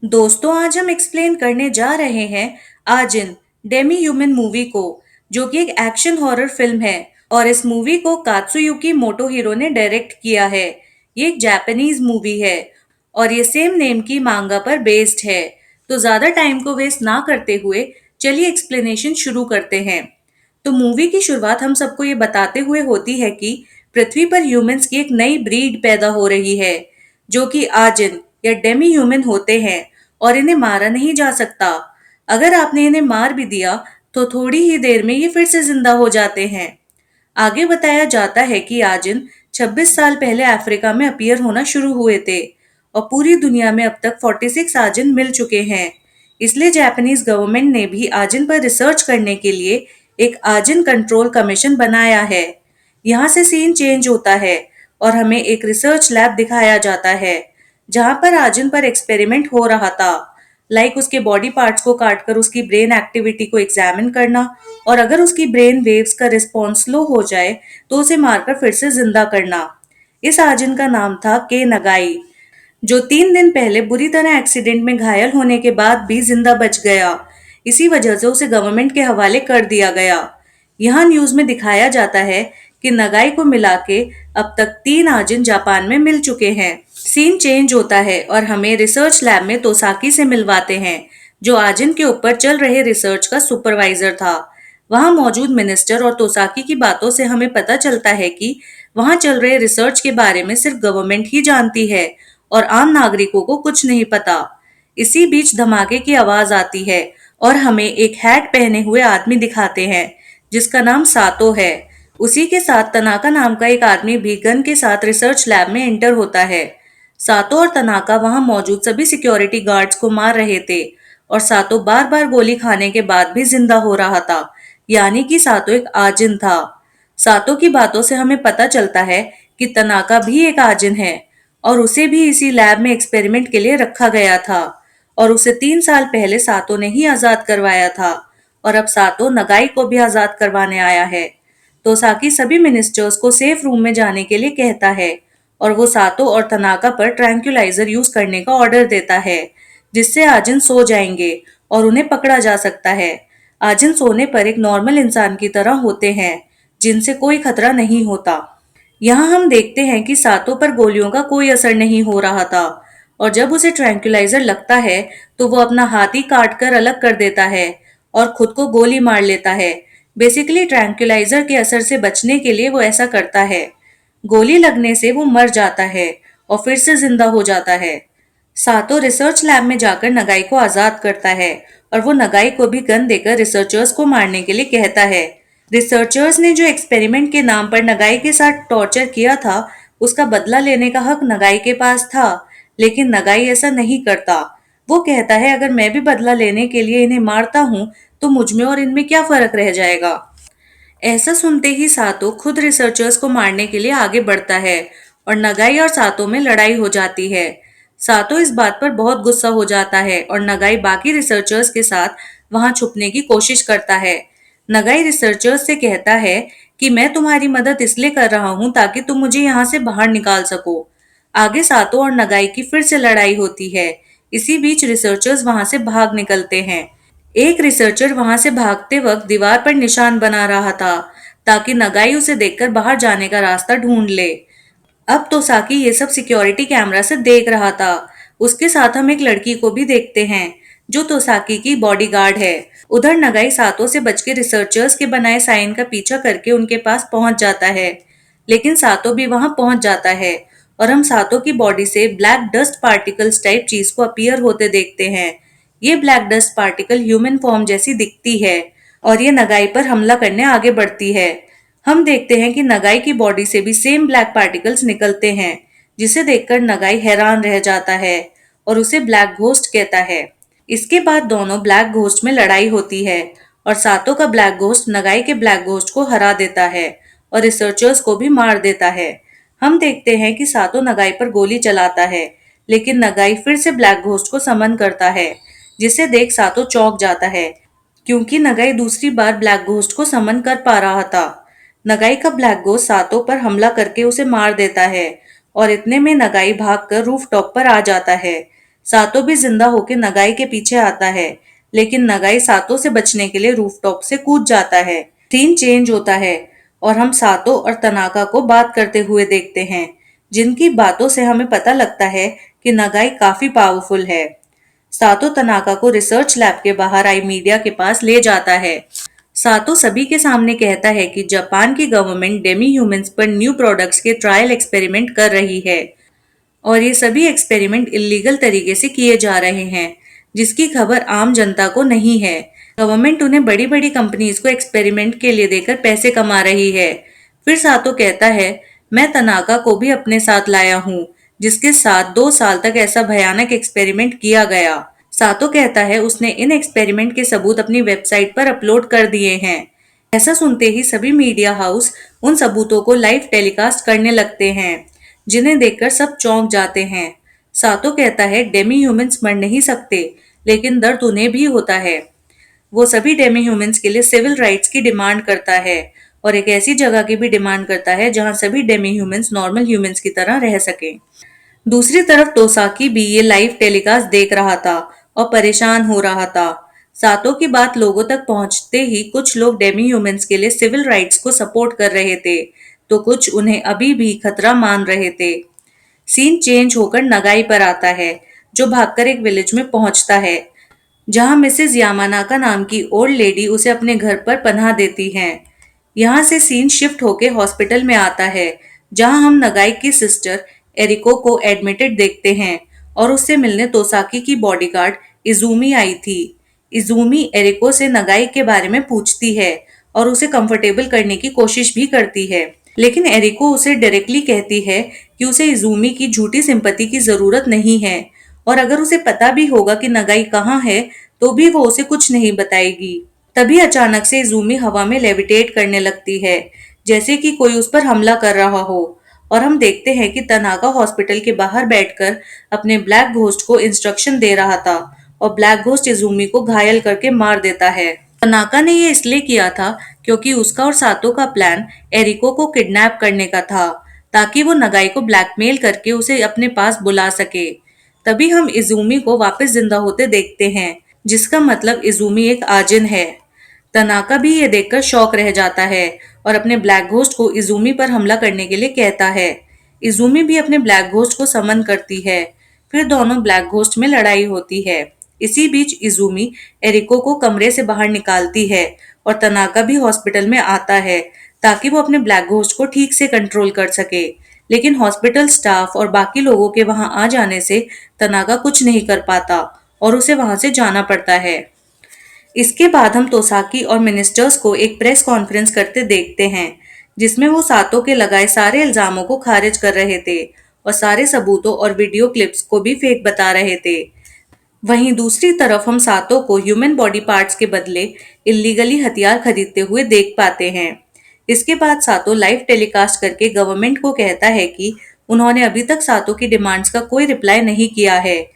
दोस्तों, आज हम एक्सप्लेन करने जा रहे हैं आजिन डेमी ह्यूमन मूवी को, जो कि एक एक्शन हॉरर फिल्म है। और इस मूवी को कात्सुयुकी मोटोहिरो ने डायरेक्ट किया है। ये एक जापानीज मूवी है और ये सेम नेम की मांगा पर बेस्ड है। तो ज्यादा टाइम को वेस्ट ना करते हुए चलिए एक्सप्लेनेशन शुरू करते हैं। तो मूवी की शुरुआत हम सबको ये बताते हुए होती है कि पृथ्वी पर ह्यूमंस की एक नई ब्रीड पैदा हो रही है, जो कि आजिन या डेमी ह्यूमन होते हैं और इन्हें मारा नहीं जा सकता। अगर आपने इन्हें मार भी दिया तो थोड़ी ही देर में ये फिर से जिंदा हो जाते हैं। आगे बताया जाता है कि आजिन 26 साल पहले अफ्रीका में अपीयर होना शुरू हुए थे और पूरी दुनिया में अब तक 46 आजिन मिल चुके हैं। इसलिए जापानीज गवर्नमेंट ने भी आजिन पर रिसर्च करने के लिए एक आजिन कंट्रोल कमीशन बनाया है। यहाँ से सीन चेंज होता है और हमें एक रिसर्च लैब दिखाया जाता है जहां पर आजिन पर एक्सपेरिमेंट हो रहा था। लाइक उसके बॉडी पार्ट्स को काटकर उसकी ब्रेन एक्टिविटी को एग्जामिन करना और अगर उसकी ब्रेन वेव्स का रिस्पॉन्स स्लो हो जाए तो उसे मारकर फिर से जिंदा करना। इस आजिन का नाम था के नगाई, जो 3 दिन पहले बुरी तरह एक्सीडेंट में घायल होने के बाद भी जिंदा बच गया। इसी वजह से उसे गवर्नमेंट के हवाले कर दिया गया। यहाँ न्यूज में दिखाया जाता है कि नगाई को मिला के अब तक 3 आजिन जापान में मिल चुके हैं। सीन चेंज होता है और हमें रिसर्च लैब में तोसाकी से मिलवाते हैं, जो आजिन के ऊपर चल रहे रिसर्च का सुपरवाइजर था। वहां मौजूद मिनिस्टर और तोसाकी की बातों से हमें पता चलता है कि वहां चल रहे रिसर्च के बारे में सिर्फ गवर्नमेंट ही जानती है और आम नागरिकों को कुछ नहीं पता। इसी बीच धमाके की आवाज आती है और हमें एक हैट पहने हुए आदमी दिखाते हैं जिसका नाम सातो है। उसी के साथ तनाका नाम का एक आदमी भी गन के साथ रिसर्च लैब में एंटर होता है। सातो और तनाका वहां मौजूद सभी सिक्योरिटी गार्ड्स को मार रहे थे और सातो बार बार गोली खाने के बाद भी जिंदा हो रहा था, यानी कि सातो एक आजिन था। सातो की बातों से हमें पता चलता है कि तनाका भी एक आजिन है और उसे भी इसी लैब में एक्सपेरिमेंट के लिए रखा गया था और उसे 3 साल पहले सातो ने ही आजाद करवाया था और अब सातो नगाई को भी आजाद करवाने आया है। तोसाकी सभी मिनिस्टर्स को सेफ रूम में जाने के लिए कहता है और वो सातो और तनाका पर ट्रैंक्युलाइजर यूज करने का ऑर्डर देता है, जिससे आजिन सो जाएंगे और उन्हें पकड़ा जा सकता है। आजिन सोने पर एक नॉर्मल इंसान की तरह होते हैं, जिनसे कोई खतरा नहीं होता। यहाँ हम देखते हैं कि सातो पर गोलियों का कोई असर नहीं हो रहा था और जब उसे ट्रैंक्युलाइजर लगता है तो वो अपना हाथ ही काट कर अलग कर देता है और खुद को गोली मार लेता है। बेसिकली ट्रैंक्युलाइजर के असर से बचने के लिए वो ऐसा करता है। गोली लगने से वो मर जाता है और फिर से जिंदा हो जाता है। सातो रिसर्च लैब में जाकर नगाई को आजाद करता है और वो नगाई को भी गन देकर रिसर्चर्स को मारने के लिए कहता है। रिसर्चर्स ने जो एक्सपेरिमेंट के नाम पर नगाई के साथ टॉर्चर किया था, उसका बदला लेने का हक नगाई के पास था, लेकिन नगाई ऐसा नहीं करता। वो कहता है अगर मैं भी बदला लेने के लिए इन्हें मारता हूँ तो मुझ में और इनमें क्या फर्क रह जाएगा। ऐसा सुनते ही सातो खुद रिसर्चर्स को मारने के लिए आगे बढ़ता है और नगाई और सातो में लड़ाई हो जाती है। सातो इस बात पर बहुत गुस्सा हो जाता है और नगाई बाकी रिसर्चर्स के साथ वहां छुपने की कोशिश करता है। नगाई रिसर्चर्स से कहता है कि मैं तुम्हारी मदद इसलिए कर रहा हूं ताकि तुम मुझे यहाँ से बाहर निकाल सको। आगे सातो और नगाई की फिर से लड़ाई होती है। इसी बीच रिसर्चर्स वहां से भाग निकलते हैं। एक रिसर्चर वहां से भागते वक्त दीवार पर निशान बना रहा था ताकि नगाई उसे देखकर बाहर जाने का रास्ता ढूंढ ले। अब तोसाकी ये सब सिक्योरिटी कैमरा से देख रहा था। उसके साथ हम एक लड़की को भी देखते हैं जो तोसाकी की बॉडीगार्ड है। उधर नगाई सातो से बच के रिसर्चर्स के बनाए साइन का पीछा करके उनके पास पहुंच जाता है, लेकिन सातो भी वहां पहुंच जाता है और हम सातो की बॉडी से ब्लैक डस्ट पार्टिकल्स टाइप चीज को अपीयर होते देखते हैं। ये black dust particle human form जैसी दिखती है और ये नगाई पर हमला करने आगे बढ़ती है। हम देखते हैं कि नगाई की बॉडी से भी सेम ब्लैक पार्टिकल्स निकलते हैं, जिसे देखकर नगाई हैरान रह जाता है और उसे ब्लैक घोस्ट कहता है। इसके बाद दोनों ब्लैक घोस्ट में लड़ाई होती है और सातो का ब्लैक घोस्ट नगाई के ब्लैक घोस्ट को हरा देता है और रिसर्चर्स को भी मार देता है। हम देखते हैं कि सातो नगाई पर गोली चलाता है, लेकिन नगाई फिर से ब्लैक घोस्ट को समन करता है, जिसे देख सातो चौंक जाता है क्योंकि नगाई दूसरी बार ब्लैक घोस्ट को समन कर पा रहा था। नगाई का ब्लैक घोस्ट सातो पर हमला करके उसे मार देता है और इतने में नगाई भागकर रूफ टॉप पर आ जाता है। सातो भी जिंदा होकर नगाई के पीछे आता है, लेकिन नगाई सातो से बचने के लिए रूफटॉप से कूद जाता है। सीन चेंज होता है और हम सातो और तनाका को बात करते हुए देखते हैं, जिनकी बातों से हमें पता लगता है कि नगाई काफी पावरफुल है। सातो तनाका को रिसर्च लैब के बाहर आई मीडिया के पास ले जाता है। सातो सभी के सामने कहता है कि जापान की गवर्नमेंट डेमी ह्यूमंस पर न्यू प्रोडक्ट्स के ट्रायल एक्सपेरिमेंट कर रही है और ये सभी एक्सपेरिमेंट इलीगल तरीके से किए जा रहे हैं, जिसकी खबर आम जनता को नहीं है। गवर्नमेंट उन्हें बड़ी बड़ी कंपनीज को एक्सपेरिमेंट के लिए देकर पैसे कमा रही है। फिर सातो कहता है, मैं तनाका को भी अपने साथ लाया हूँ, जिसके साथ 2 साल तक ऐसा भयानक एक्सपेरिमेंट किया गया। सातो कहता है उसने इन एक्सपेरिमेंट के सबूत अपनी वेबसाइट पर अपलोड कर दिए हैं। ऐसा सुनते ही सभी मीडिया हाउस उन सबूतों को लाइव टेलीकास्ट करने लगते हैं, जिन्हें देखकर सब चौंक जाते हैं। सातो कहता है डेमी ह्यूमंस मर नहीं सकते, लेकिन दर्द उन्हें भी होता है। वो सभी डेमी ह्यूमंस के लिए सिविल राइट्स की डिमांड करता है और एक ऐसी जगह की भी डिमांड करता है जहां सभी डेमी ह्यूमंस नॉर्मल ह्यूमंस की तरह रह सकें। दूसरी तरफ तोसाकी भी ये लाइव टेलीकास्ट देख रहा था और परेशान हो रहा था। सातो की बात लोगों तक पहुंचते ही कुछ लोग डेमी ह्यूमंस के लिए सिविल राइट्स को सपोर्ट कर रहे थे, तो कुछ उन्हें अभी भी खतरा मान रहे थे। सीन चेंज होकर नगाई पर आता है, जो भागकर एक विलेज में पहुंचता है, जहां मिसेस यामानाका नाम की ओल्ड लेडी उसे अपने घर पर पनाह देती हैं। यहाँ से सीन शिफ्ट होके हॉस्पिटल में आता है, जहां हम नगाई की सिस्टर एरिको को एडमिटेड देखते हैं और उससे मिलने तोसाकी की बॉडीगार्ड इजुमी आई थी। इजुमी एरिको से नगाई के बारे में पूछती है और उसे कंफर्टेबल करने की कोशिश भी करती है, लेकिन एरिको उसे डायरेक्टली कहती है कि उसे इजुमी की झूठी सिंपैथी की जरूरत नहीं है और अगर उसे पता भी होगा कि नगाई कहाँ है तो भी वो उसे कुछ नहीं बताएगी। तभी अचानक से इजुमी हवा में लेविटेट करने लगती है, जैसे कि कोई उस पर हमला कर रहा हो, और हम देखते हैं कि तनाका हॉस्पिटल के बाहर बैठकर अपने ब्लैक घोस्ट को इंस्ट्रक्शन दे रहा था और ब्लैक घोस्ट इजुमी को घायल करके मार देता है। तनाका ने ये इसलिए किया था क्योंकि उसका और सातो का प्लान एरिको को किडनैप करने का था, ताकि वो नगाई को ब्लैकमेल करके उसे अपने पास बुला सके। तभी हम इजुमी को वापस जिंदा होते देखते हैं, जिसका मतलब इजुमी एक आजिन है। तनाका भी ये देखकर शॉक रह जाता है और अपने ब्लैक घोस्ट को इजुमी पर हमला करने के लिए कहता है। इजुमी भी अपने ब्लैक घोस्ट को समन करती है। फिर दोनों ब्लैक घोस्ट में लड़ाई होती है। इसी बीच इजुमी एरिको को कमरे से बाहर निकालती है और तनाका भी हॉस्पिटल में आता है ताकि वो अपने ब्लैक घोस्ट को ठीक से कंट्रोल कर सके। लेकिन हॉस्पिटल स्टाफ और बाकी लोगों के वहां आ जाने से तनाका कुछ नहीं कर पाता और उसे वहां से जाना पड़ता है। इसके बाद हम तोसाकी और मिनिस्टर्स को एक प्रेस कॉन्फ्रेंस करते देखते हैं, जिसमें वो सातो के लगाए सारे इल्जामों को खारिज कर रहे थे और सारे सबूतों और वीडियो क्लिप्स को भी फेक बता रहे थे। वहीं दूसरी तरफ हम सातो को ह्यूमन बॉडी पार्ट्स के बदले इलीगली हथियार खरीदते हुए देख पाते हैं। इसके बाद सातो लाइव टेलीकास्ट करके गवर्नमेंट को कहता है कि उन्होंने अभी तक सातो की डिमांड्स का कोई रिप्लाई नहीं किया है,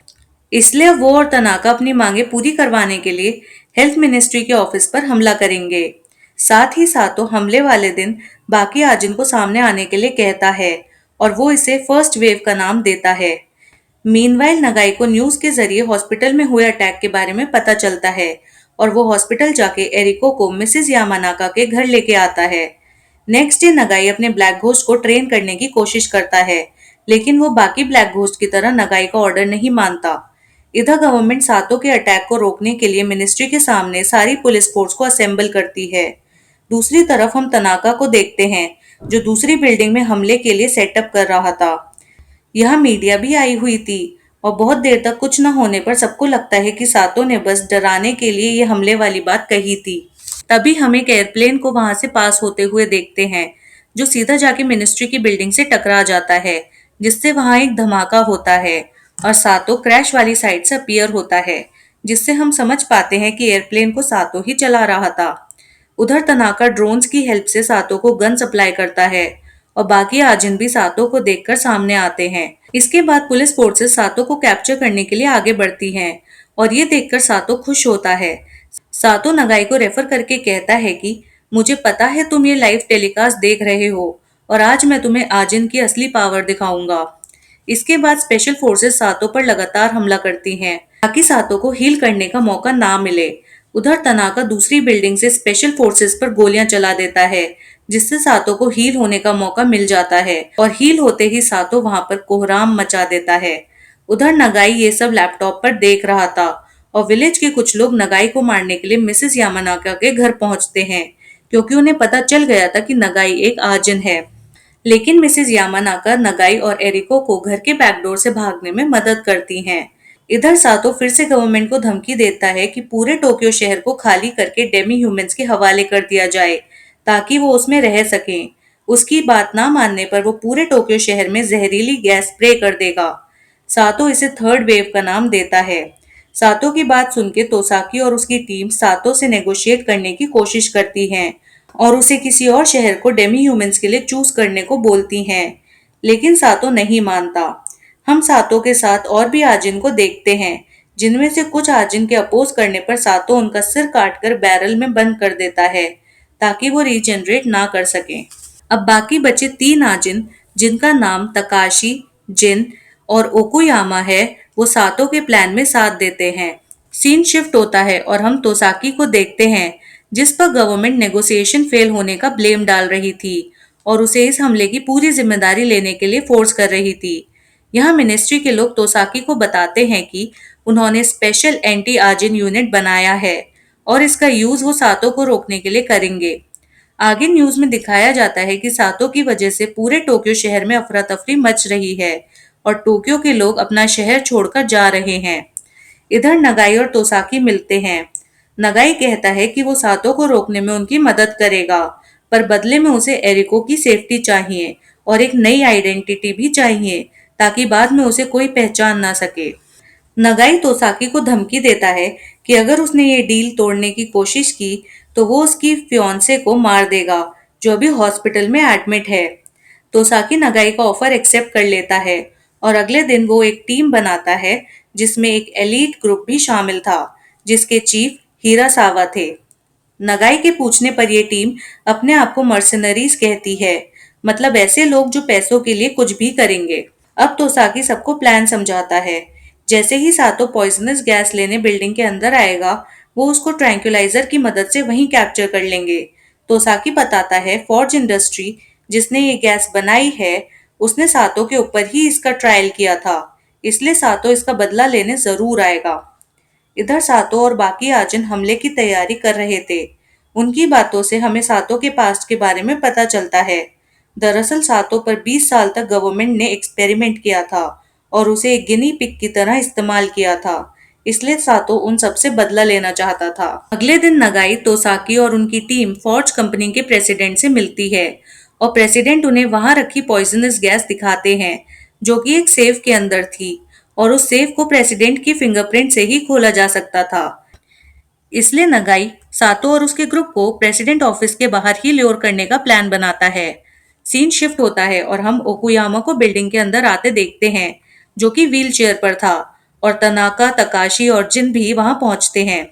इसलिए वो और तनाका अपनी मांगे पूरी करवाने के लिए हेल्थ मिनिस्ट्री के ऑफिस पर हमला करेंगे। साथ ही साथ हमले वाले दिन बाकी आजिन को सामने आने के लिए कहता है और वो इसे फर्स्ट वेव का नाम देता है। मीनवाइल नगाई को न्यूज के जरिए हॉस्पिटल में हुए अटैक के बारे में पता चलता है और वो हॉस्पिटल जाके एरिको को मिसेस यामानाका के घर लेके आता है। नेक्स्ट डे नगाई अपने ब्लैक घोस्ट को ट्रेन करने की कोशिश करता है, लेकिन वो बाकी ब्लैक घोस्ट की तरह नगाई का ऑर्डर नहीं मानता। इधर गवर्नमेंट सातो के अटैक को रोकने के लिए मिनिस्ट्री के सामने सारी पुलिस फोर्स को असेंबल करती है। दूसरी तरफ हम तनाका को देखते हैं, जो दूसरी बिल्डिंग में हमले के लिए सेटअप कर रहा था। यहाँ मीडिया भी आई हुई थी और बहुत देर तक कुछ न होने पर सबको लगता है कि सातो ने बस डराने के लिए ये हमले वाली बात कही थी। तभी हम एक एयरप्लेन को वहां से पास होते हुए देखते हैं, जो सीधा जाके मिनिस्ट्री की बिल्डिंग से टकरा जाता है, जिससे वहां एक धमाका होता है और सातो क्रैश वाली साइड से अपीयर होता है, जिससे हम समझ पाते हैं कि एयरप्लेन को सातो ही चला रहा था। उधर तनाका ड्रोन्स की हेल्प से सातो को गन सप्लाई करता है और बाकी आजिन भी सातो को देखकर सामने आते हैं। इसके बाद पुलिस फोर्सेस सातो को कैप्चर करने के लिए आगे बढ़ती हैं और ये देखकर सातो खुश होता है। सातो नगाई को रेफर करके कहता है कि मुझे पता है तुम ये लाइव टेलीकास्ट देख रहे हो और आज मैं तुम्हें आजिन की असली पावर दिखाऊंगा। इसके बाद स्पेशल फोर्सेस सातो पर लगातार हमला करती हैं ताकि सातो को हील करने का मौका ना मिले। उधर तनाका दूसरी बिल्डिंग से स्पेशल फोर्सेस पर गोलियां चला देता है, जिससे सातो को हील होने का मौका मिल जाता है और हील होते ही सातो वहां पर कोहराम मचा देता है। उधर नगाई ये सब लैपटॉप पर देख रहा था और विलेज के कुछ लोग नगाई को मारने के लिए मिसेस यामानाका के घर पहुंचते हैं, क्योंकि उन्हें पता चल गया था कि नगाई एक आजिन है। लेकिन मिसेस यामानाका नगाई और एरिको को घर के बैकडोर से भागने में मदद करती हैं। इधर सातो फिर से गवर्नमेंट को धमकी देता है कि पूरे टोक्यो शहर को खाली करके डेमी ह्यूमंस के हवाले कर दिया जाए ताकि वो उसमें रह सकें। उसकी बात ना मानने पर वो पूरे टोक्यो शहर में जहरीली गैस स्प्रे कर देगा। सातो इसे थर्ड वेव का नाम देता है। सातो की बात सुन के तोसाकी और उसकी टीम सातो से नेगोशिएट करने की कोशिश करती हैं और उसे किसी और शहर को डेमी ह्यूमंस के लिए चूज करने को बोलती हैं, लेकिन सातो नहीं मानता। हम सातो के साथ और भी आजिन को देखते हैं, जिनमें से कुछ आजिन के अपोज करने पर सातो उनका सिर काटकर बैरल में बंद कर देता है ताकि वो रीजनरेट ना कर सकें। अब बाकी बचे तीन आजिन, जिनका नाम तकाशी, जिन और ओकुयामा है, वो सातो के प्लान में साथ देते हैं। सीन शिफ्ट होता है और हम तोसाकी को देखते हैं, जिस पर गवर्नमेंट नेगोशिएशन फेल होने का ब्लेम डाल रही थी और उसे इस हमले की पूरी जिम्मेदारी लेने के लिए फोर्स कर रही थी। यहाँ मिनिस्ट्री के लोग तोसाकी को बताते हैं कि उन्होंने स्पेशल एंटी आजिन यूनिट बनाया है और इसका यूज वो सातो को रोकने के लिए करेंगे। आगे न्यूज में दिखाया जाता है कि सातो की वजह से पूरे टोक्यो शहर में अफरा तफरी मच रही है और टोक्यो के लोग अपना शहर छोड़कर जा रहे हैं। इधर नगाई और तोसाकी मिलते हैं। नगाई कहता है कि वो सातो को रोकने में उनकी मदद करेगा, पर बदले में उसे एरिको की सेफ्टी चाहिए और एक नई आइडेंटिटी भी चाहिए ताकि बाद में उसे कोई पहचान ना सके। नगाई तोसाकी को धमकी देता है कि अगर उसने ये डील तोड़ने की कोशिश की तो वो उसकी फियांसे को मार देगा, जो अभी हॉस्पिटल में एडमिट है। तोसाकी नगाई का ऑफर एक्सेप्ट कर लेता है और अगले दिन वो एक टीम बनाता है जिसमें एक एलीट ग्रुप भी शामिल था, जिसके चीफ हीरासावा थे। नगाई के पूछने पर यह टीम अपने आप को मर्सिनरीज कहती है, मतलब ऐसे लोग जो पैसों के लिए कुछ भी करेंगे। अब तोसाकी सबको प्लान समझाता है। जैसे ही सातो पॉइजनस गैस लेने बिल्डिंग के अंदर आएगा, वो उसको ट्रैंक्विलाइजर की मदद से वहीं कैप्चर कर लेंगे। तोसाकी बताता है फॉर्ज इंडस्ट्री, जिसने ये गैस बनाई है, उसने सातो के ऊपर ही इसका ट्रायल किया था, इसलिए सातो इसका बदला लेने जरूर आएगा। इधर सातो और बाकी आजिन हमले की तैयारी कर रहे थे। उनकी बातों से हमें सातो के पास्ट के बारे में पता चलता है। दरअसल सातो पर 20 साल तक गवर्नमेंट ने एक्सपेरिमेंट किया था और उसे एक गिनी पिग की तरह इस्तेमाल किया था, इसलिए सातो उन सबसे बदला लेना चाहता था। अगले दिन नगाई तोसाकी और उनकी टीम फॉर्ज कंपनी के प्रेसिडेंट से मिलती है और प्रेसिडेंट उन्हें वहां रखी पॉइजनस गैस दिखाते हैं, जो कि एक सेफ के अंदर थी और उस सेफ को प्रेसिडेंट की फिंगरप्रिंट से ही खोला जा सकता था। इसलिए नगाई सातो और उसके ग्रुप को प्रेसिडेंट ऑफिस के बाहर ही ल्योर करने का प्लान बनाता है। सीन शिफ्ट होता है और हम ओकुयामा को बिल्डिंग के अंदर आते देखते हैं, जो कि व्हील चेयर पर था, और तनाका, तकाशी और जिन भी वहां पहुंचते हैं।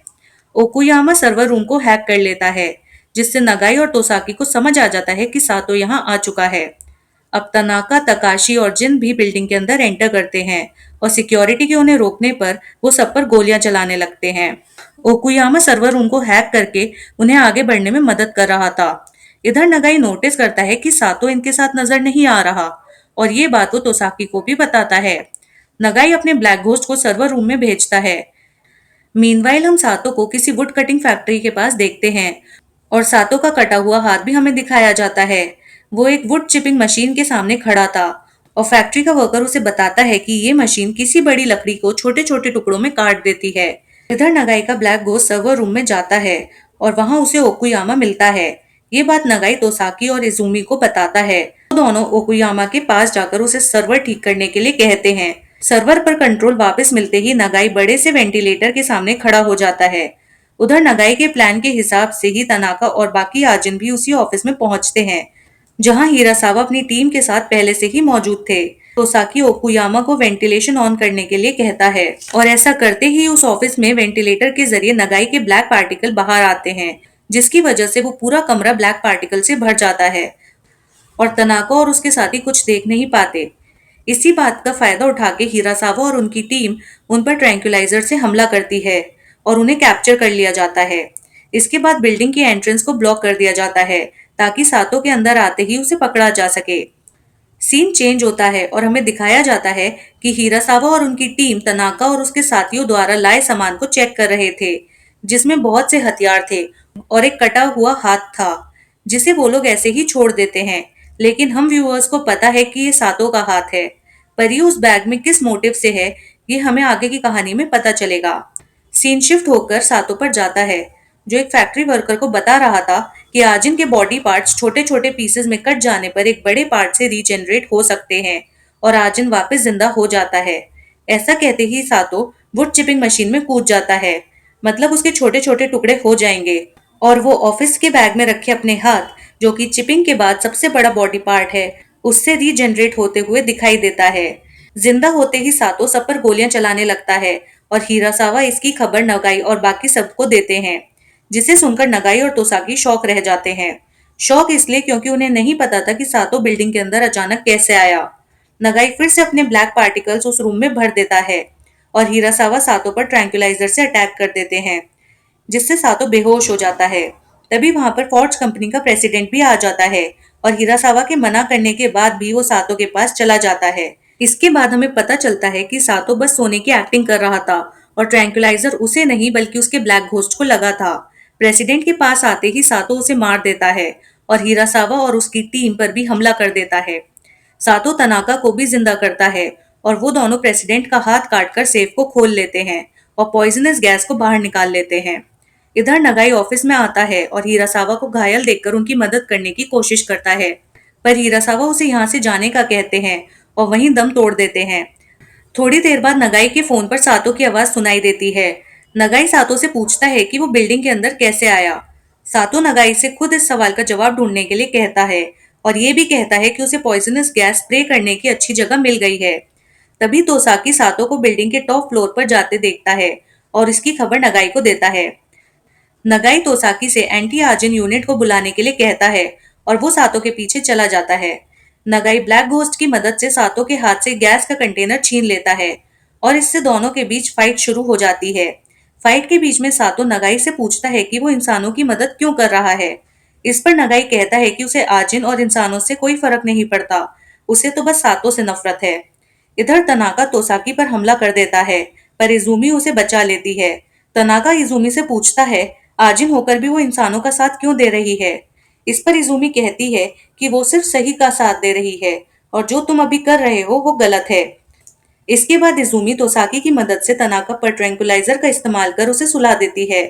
ओकुयामा सर्वर रूम को हैक कर लेता है, जिससे नगाई और तोसाकी को समझ आ जाता है कि सातो यहां आ चुका है। अब तनाका, तकाशी और जिन भी बिल्डिंग के अंदर एंटर करते हैं और सिक्योरिटी के उन्हें रोकने पर वो सब पर गोलियां चलाने लगते हैं। ओकुयामा सर्वर रूम को हैक करके उन्हें आगे बढ़ने में मदद कर रहा था। इधर नगाई नोटिस करता है कि सातो इनके साथ नजर नहीं आ रहा और ये बात वो तोसाकी को भी बताता है। नगाई अपने ब्लैक घोस्ट को सर्वर रूम में भेजता है। मीनवाइल हम सातो को किसी वुड कटिंग फैक्ट्री के पास देखते हैं और सातो का कटा हुआ हाथ भी हमें दिखाया जाता है। वो एक वुड चिपिंग मशीन के सामने खड़ा था और फैक्ट्री का वर्कर उसे बताता है कि ये मशीन किसी बड़ी लकड़ी को छोटे छोटे टुकड़ों में काट देती है। इधर नगाई का ब्लैक घोस्ट सर्वर रूम में जाता है और वहां उसे ओकुयामा मिलता है। ये बात नगाई तोसाकी और इजुमी को बताता है। वो दोनों ओकुयामा के पास जाकर उसे सर्वर ठीक करने के लिए कहते हैं। सर्वर पर कंट्रोल वापस मिलते ही नगाई बड़े से वेंटिलेटर के सामने खड़ा हो जाता है। उधर नगाई के प्लान के हिसाब से ही तनाका और बाकी आजिन भी उसी ऑफिस में पहुंचते हैं, जहां हीरासावा अपनी टीम के साथ पहले से ही मौजूद थे। तोसाकी ओकुयामा को वेंटिलेशन ऑन करने के लिए कहता है और ऐसा करते ही उस ऑफिस में वेंटिलेटर के जरिए नगाई के ब्लैक पार्टिकल बाहर आते हैं, जिसकी वजह से वो पूरा कमरा ब्लैक पार्टिकल से भर जाता है और तनाका और उसके साथी कुछ देख नहीं पाते। इसी बात का फायदा उठा के हीरासावा और उनकी टीम उन पर ट्रैंक्विलाइजर से हमला करती है और उन्हें कैप्चर कर लिया जाता है। इसके बाद बिल्डिंग की एंट्रेंस को ब्लॉक कर दिया जाता है ताकि सातो के अंदर आते ही उसे पकड़ा जा सके। सीन चेंज होता है और हमें दिखाया जाता है कि हीरासावा और उनकी टीम तनाका और उसके साथियों द्वारा लाए सामान को चेक कर रहे थे, जिसमें बहुत से हथियार थे और एक कटा हुआ हाथ था, जिसे वो लोग ऐसे ही छोड़ देते हैं। लेकिन हम व्यूअर्स को पता है कि ये सातों का हाथ है, पर ये उस बैग में किस मोटिव से है, ये हमें आगे की कहानी में पता चलेगा। सीन शिफ्ट होकर सातों पर जाता है, जो एक फैक्ट्री वर्कर को बता रहा था कि आजिन के बॉडी पार्ट्स छोटे छोटे पीसेस में कट जाने पर एक बड़े पार्ट से रीजनरेट हो सकते हैं और आजिन वापस जिंदा हो जाता है। ऐसा कहते ही सातो वुड चिपिंग मशीन में कूद जाता है, मतलब उसके छोटे छोटे टुकड़े हो जाएंगे और वो ऑफिस के बैग में रखे अपने हाथ, जो कि चिपिंग के बाद सबसे बड़ा बॉडी पार्ट है, उससे रीजनरेट होते हुए दिखाई देता है। जिंदा होते ही सातो सब पर गोलियां चलाने लगता है और हीरासावा इसकी खबर नगाई और बाकी सबको देते हैं, जिसे सुनकर नगाई और तोसाकी शॉक रह जाते हैं। शॉक इसलिए क्योंकि उन्हें नहीं पता था कि सातो बिल्डिंग के अंदर अचानक कैसे आया। नगाई फिर से अपने ब्लैक पार्टिकल्स उस रूम में भर देता है और हीरासावा सातो पर ट्रैंक्विलाइजर से अटैक कर देते हैं, जिससे सातो बेहोश हो जाता है। तभी वहां पर फोर्ड्स कंपनी का प्रेसिडेंट भी आ जाता है और हिरासावा के मना करने के बाद भी वो सातो के पास चला जाता है। इसके बाद हमें पता चलता है कि सातो बस सोने की एक्टिंग कर रहा था और ट्रैंक्विलाइजर उसे नहीं बल्कि उसके ब्लैक घोस्ट को लगा था। प्रेसिडेंट के पास आते ही सातो उसे मार देता है और हिरासावा और उसकी टीम पर भी हमला कर देता है। सातो तनाका को भी जिंदा करता है और वो दोनों प्रेसिडेंट का हाथ काटकर सेफ को खोल लेते हैं और पॉइजनस गैस को बाहर निकाल लेते हैं। इधर नगाई ऑफिस में आता है और हीरासावा को घायल देखकर उनकी मदद करने की कोशिश करता है, पर हीरासावा उसे यहाँ से जाने का कहते हैं और वहीं दम तोड़ देते हैं। थोड़ी देर बाद नगाई के फोन पर सातो की आवाज सुनाई देती है। नगाई सातो से पूछता है कि वो बिल्डिंग के अंदर कैसे आया। सातो नगाई से खुद इस सवाल का जवाब ढूंढने के लिए कहता है और ये भी कहता है कि उसे पॉइजनस गैस स्प्रे करने की अच्छी जगह मिल गई है। तभी तोसाकी सातो को बिल्डिंग के टॉप फ्लोर पर जाते देखता है और इसकी खबर नगाई को देता है। नगाई तोसाकी से एंटी आजिन यूनिट को बुलाने के लिए कहता है और वो सातो के पीछे चला जाता है। नगाई ब्लैक घोस्ट की मदद से सातो के हाथ से गैस का कंटेनर छीन लेता है और इससे दोनों के बीच फाइट शुरू हो जाती है। फाइट के बीच में सातो नगाई से पूछता है कि वो इंसानों की मदद क्यों कर रहा है। इस पर नगाई कहता है कि उसे आजिन और इंसानों से कोई फर्क नहीं पड़ता, उसे तो बस सातो से नफरत है। इधर तनाका तोसाकी पर हमला कर देता है, पर इजुमी उसे बचा लेती है। तनाका इजुमी से पूछता है आजिन होकर भी वो इंसानों का साथ क्यों दे रही है। इस पर इजुमी कहती है कि वो सिर्फ सही का साथ दे रही है और जो तुम अभी कर रहे हो वो गलत है। इसके बाद इजुमी तोसाकी की मदद से तनाका पर ट्रैंक्विलाइजर का इस्तेमाल कर उसे सुला देती है।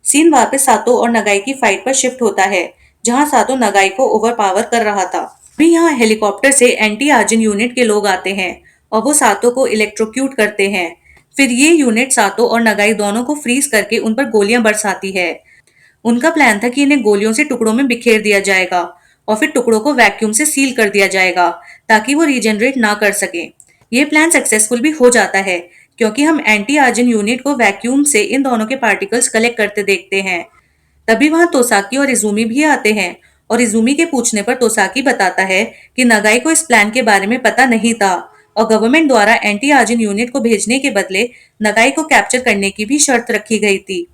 सीन वापस सातो और नगाई की फाइट पर शिफ्ट होता है, जहां सातो नगाई को ओवरपावर कर रहा था। अभी यहाँ हेलीकॉप्टर से एंटी आजिन यूनिट के लोग आते हैं और वो सातो को इलेक्ट्रोक्यूट करते हैं। फिर ये यूनिट सातो और नगाई दोनों को फ्रीज करके उन पर गोलियां बरसाती है। उनका प्लान था कि इन्हें गोलियों से टुकड़ों में बिखेर दिया जाएगा और फिर टुकड़ों को वैक्यूम से सील कर दिया जाएगा ताकि वो रीजनरेट ना कर सके। ये प्लान सक्सेसफुल भी हो जाता है क्योंकि हम एंटी आजिन यूनिट को वैक्यूम से इन दोनों के पार्टिकल्स कलेक्ट करते देखते हैं। तभी वहां तोसाकी और इजुमी भी आते हैं और इजुमी के पूछने पर तोसाकी बताता है कि नगाई को इस प्लान के बारे में पता नहीं था और गवर्नमेंट द्वारा एंटी आजिन यूनिट को भेजने के बदले नगाई को कैप्चर करने की भी शर्त रखी गई थी,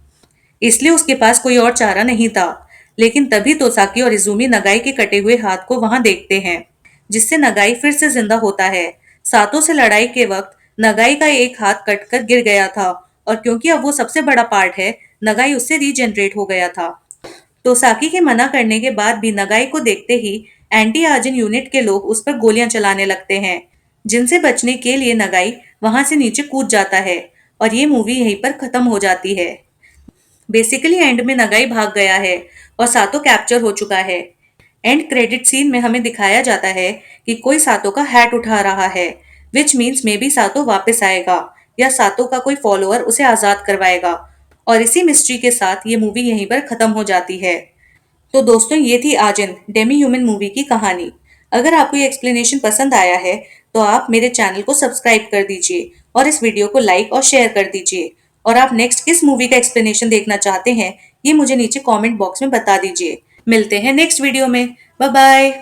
इसलिए उसके पास कोई और चारा नहीं था। लेकिन तभी तोसाकी और इजुमी नगाई के कटे हुए हाथ को वहां देखते हैं, जिससे नगाई फिर से जिंदा होता है। सातो से लड़ाई के वक्त नगाई का एक हाथ कटकर गिर गया था और क्योंकि अब वो सबसे बड़ा पार्ट है, नगाई उससे रीजनरेट हो गया था। तोसाकी के मना करने के बाद भी नगाई को देखते ही एंटी आजिन यूनिट के लोग उस पर गोलियां चलाने लगते हैं, जिनसे बचने के लिए नगाई वहां से नीचे कूद जाता है और ये मूवी यहीं पर खत्म हो जाती है। बेसिकली एंड में नगाई भाग गया है और सातो कैप्चर हो चुका है। एंड क्रेडिट सीन में हमें दिखाया जाता है कि कोई सातो का हैट उठा रहा है, विच मीन्स मे बी सातो वापस आएगा या सातो का कोई फॉलोअर उसे आजाद करवाएगा। और इसी मिस्ट्री के साथ ये मूवी यहीं पर खत्म हो जाती है। तो दोस्तों ये थी आजिन डेमी ह्यूमन मूवी की कहानी। अगर आपको ये एक्सप्लेनेशन पसंद आया है तो आप मेरे चैनल को सब्सक्राइब कर दीजिए और इस वीडियो को लाइक और शेयर कर दीजिए। और आप नेक्स्ट किस मूवी का एक्सप्लेनेशन देखना चाहते हैं ये मुझे नीचे कमेंट बॉक्स में बता दीजिए। मिलते हैं नेक्स्ट वीडियो में। Bye bye.